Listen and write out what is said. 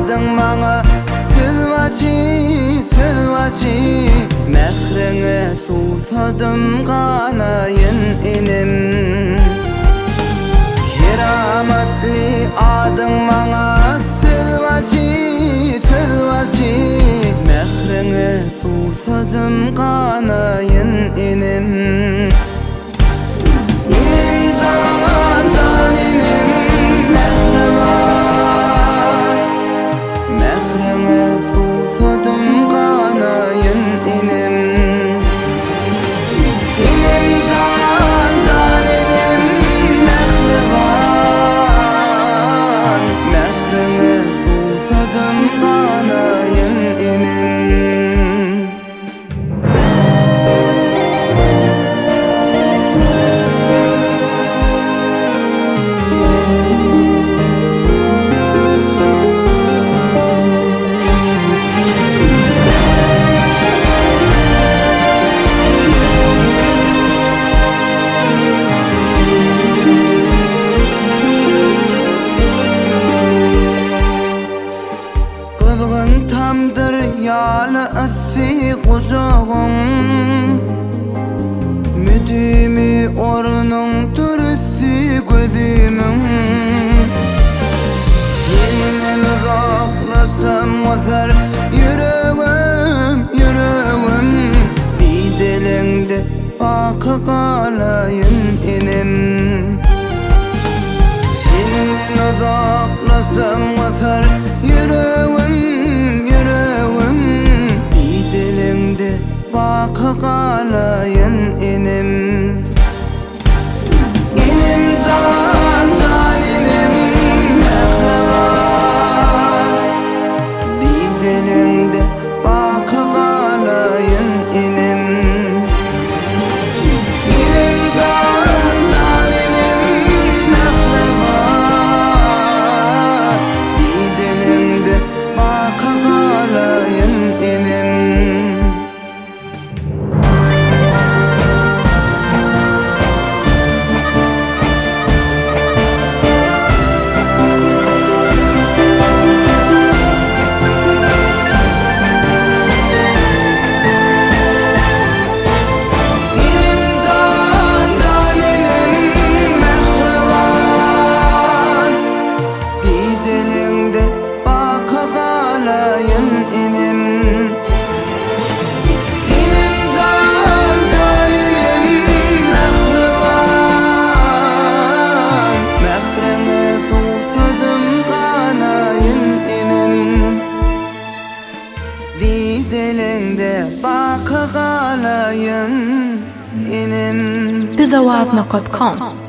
adyň maňa Seydylla Mehreňe susadym ganaýyn inim Keramatly adyň maňa Seydylla Mehreňe susadym ganaýyn inim Inim can inim mehreban Mehreňe susadym ganaýyn inim Inim can inim mehreban Mehreňe susadym ganaýyn inim Kızgın tamdır yalı össi kucağın Müdimi ornun türüssi gözümün Senden uzaklaşsam özer yüreğim Bir dilinde bakı kalayın inim Senden uzaklaşsam özer yüreğim Bir dilinde bakı kalayın inim Inim can inim mehreban Bir dilinde bakı kalayın inim Inim can inim mehreban Bir dilinde bakı kalayın inim BIZOWAZ.com